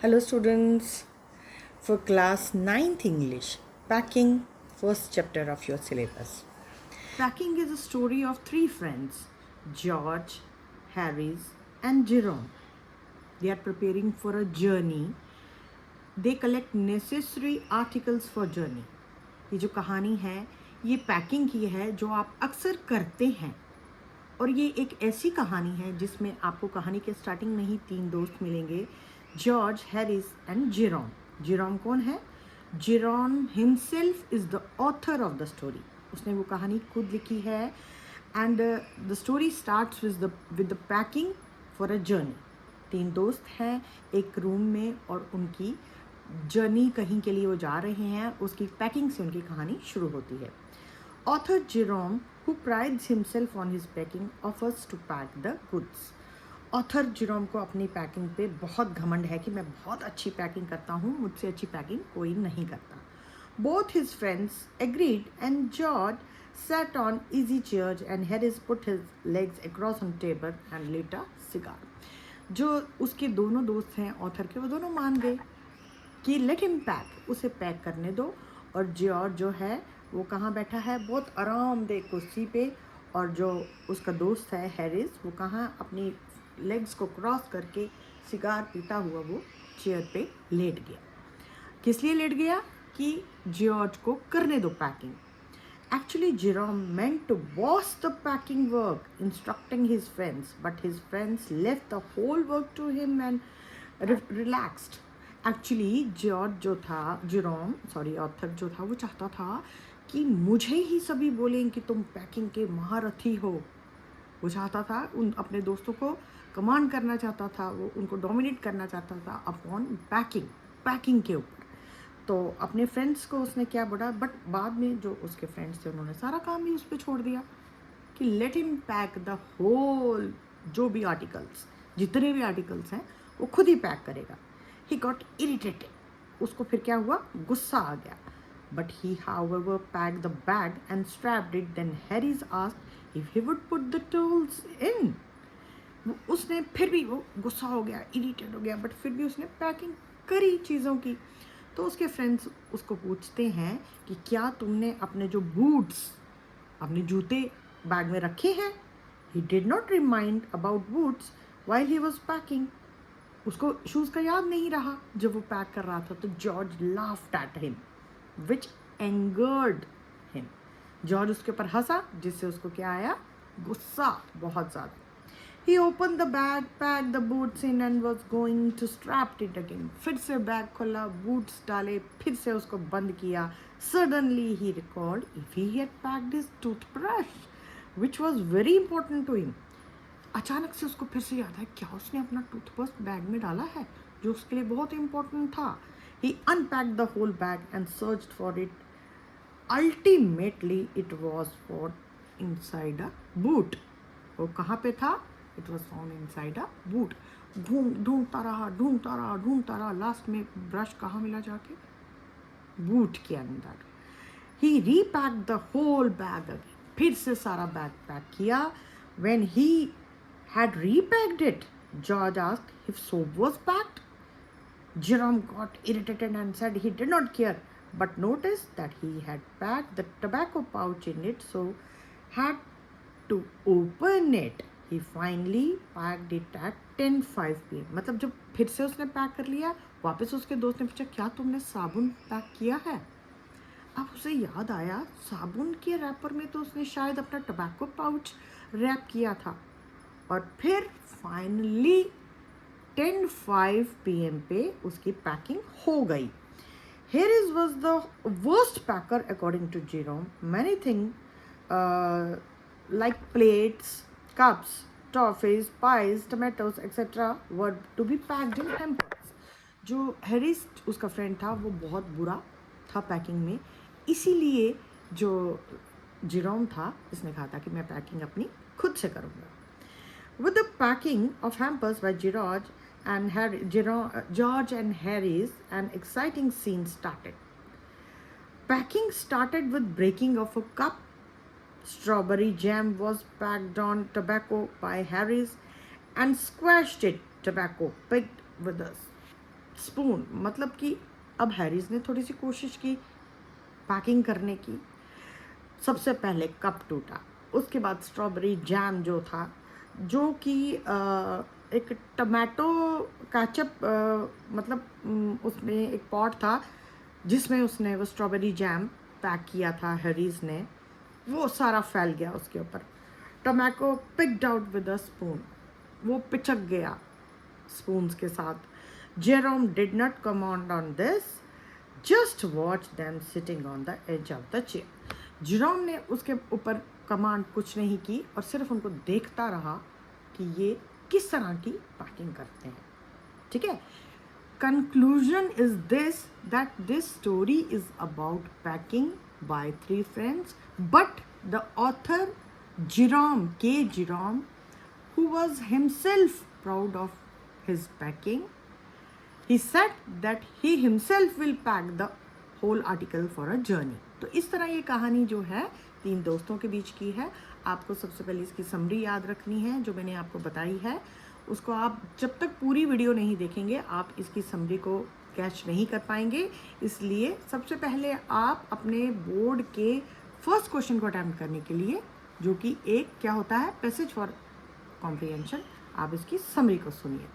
Hello, students. For class 9th English, packing, first chapter of your syllabus. Packing is a story of three friends, George, Harris, and Jerome. They are preparing for a journey. They collect necessary articles for journey. ये जो कहानी है ये packing की है जो आप अक्सर करते हैं और ये एक ऐसी कहानी है जिसमें आपको कहानी के स्टार्टिंग में ही तीन दोस्त मिलेंगे, George, Harris and Jerome. Jerome कौन है? Jerome himself is the author of the story. उसने वो कहानी खुद लिखी है. And the story starts with the packing for a journey. तीन दोस्त हैं एक रूम में और उनकी जर्नी कहीं के लिए वो जा रहे हैं, उसकी पैकिंग से उनकी कहानी शुरू होती है. Author Jerome, who prides himself on his packing, offers to pack the goods. Author Jerome को अपनी पैकिंग पे बहुत घमंड है कि मैं बहुत अच्छी पैकिंग करता हूँ, मुझसे अच्छी पैकिंग कोई नहीं करता. Both his friends agreed and George sat on easy chairs and Harris put his legs across on table and lit a cigar. जो उसके दोनों दोस्त हैं ऑथर के, वो दोनों मान गए कि लेट हिम पैक, उसे पैक करने दो. और जॉर्ज जो है वो कहाँ बैठा है? बहुत आरामदेह कुर्सी पे. और जो उसका दोस्त है हैरिस, वो कहाँ अपनी लेग्स को क्रॉस करके सिगार पीता हुआ वो चेयर पे लेट गया. किस लिए लेट गया? कि जॉर्ज को करने दो packing. Actually, Jerome meant to boss the packing work, instructing his friends, but his friends left the whole work to him and relaxed. Actually George जो था, ऑथर जो था, वो चाहता था कि मुझे ही सभी बोलें कि तुम पैकिंग के महारथी हो. वो चाहता था उन अपने दोस्तों को कमांड करना चाहता था, वो उनको डोमिनेट करना चाहता था अपॉन पैकिंग के ऊपर. तो अपने फ्रेंड्स को उसने क्या बोला, बट बाद में जो उसके फ्रेंड्स थे उन्होंने सारा काम ही उस पर छोड़ दिया कि let him pack the whole, जो भी आर्टिकल्स, जितने भी आर्टिकल्स हैं वो खुद ही पैक करेगा. He got irritated. उसको फिर क्या हुआ? गुस्सा आ गया. But he, however, packed the bag and strapped it. Then Harris asked if he would put the tools in. उसने फिर भी वो गुस्सा हो गया, इरिटेट हो गया, बट फिर भी उसने पैकिंग करी चीज़ों की. तो उसके फ्रेंड्स उसको पूछते हैं कि क्या तुमने अपने जो बूट्स, अपने जूते बैग में रखे हैं? He did not remind about boots while he was packing. उसको शूज़ का याद नहीं रहा जब वो पैक कर रहा था. तो George laughed at him which angered him. George उसके ऊपर हंसा जिससे उसको क्या आया? गुस्सा बहुत ज़्यादा. He open the bag, pack the boots in and was going to strap it again. फिर से बैग खोला, बूट्स डाले, फिर से उसको बंद किया. Suddenly he record if he had packed his toothbrush which was very important to him. अचानक से उसको फिर से याद है क्या उसने अपना टूथब्रश बैग में डाला है जो उसके लिए बहुत इंपॉर्टेंट था. He unpacked the whole bag and searched for it. Ultimately it was for inside a boot. वो कहाँ पे था? It was found inside a boot. ढूंढता रहा. लास्ट में ब्रश कहाँ मिला जाके? बूट के अंदर. ही रीपैक्ड द होल बैग अगेन. फिर से सारा बैग पैक किया. When he had repacked it, George asked if soap was packed. Jerome got irritated and said he did not care, but noticed that he had packed the tobacco pouch in it, so had to open it. He finally packed it at 10:05 p.m. मतलब जब फिर से उसने pack कर लिया, वापस उसके दोस्त ने पूछा क्या तुमने साबुन पैक किया है? अब उसे याद आया साबुन के रैपर में तो उसने शायद अपना टबैको पाउच रैप किया था. और फिर फाइनली 10:05 PM पे उसकी पैकिंग हो गई. Harris was the worst packer according to Jerome. Many things like plates, cups, toffees, pies, tomatoes, etc. were to be packed in hampers. जो हैरिस उसका फ्रेंड था वो बहुत बुरा था पैकिंग में, इसीलिए जो जेरोम था इसने कहा था कि मैं पैकिंग अपनी खुद से करूँगा. With the packing of hampers by George and Harris, an exciting scene started. Packing started with breaking of a cup. Strawberry jam was packed on tobacco by Harris and squashed it, tobacco picked with a spoon, मतलब कि अब Harry's ने थोड़ी सी कोशिश की packing करने की। सबसे पहले कप टूटा, उसके बाद स्ट्रॉबेरी जैम जो था, जो कि एक टमाटो केचप, मतलब उसमें एक पॉट था जिसमें उसने वो स्ट्रॉबेरी जैम पैक किया था हैरीज ने, वो सारा फैल गया उसके ऊपर। Tomato picked out with a spoon, वो पिचक गया स्पून्स के साथ। Jerome did not command on this, just watch them sitting on the edge of the chair. Jerome ने उसके ऊपर कमांड कुछ नहीं की और सिर्फ उनको देखता रहा कि ये किस तरह की पैकिंग करते हैं। ठीक है, conclusion is this, that this story is about packing by three friends, but the author Jerome K. Jerome, who was himself proud of his packing, he said that he himself will pack the whole article for a journey. तो इस तरह ये कहानी जो है 3 दोस्तों के बीच की है। आपको सबसे पहले इसकी समरी याद रखनी है जो मैंने आपको बताई है, उसको आप जब तक पूरी वीडियो नहीं देखेंगे आप इसकी समरी को कैच नहीं कर पाएंगे। इसलिए सबसे पहले आप अपने बोर्ड के फर्स्ट क्वेश्चन को अटेम्प्ट करने के लिए, जो कि एक क्या होता है, पैसेज फॉर कॉम्प्रिहेंशन, आप इसकी समरी को सुनिए।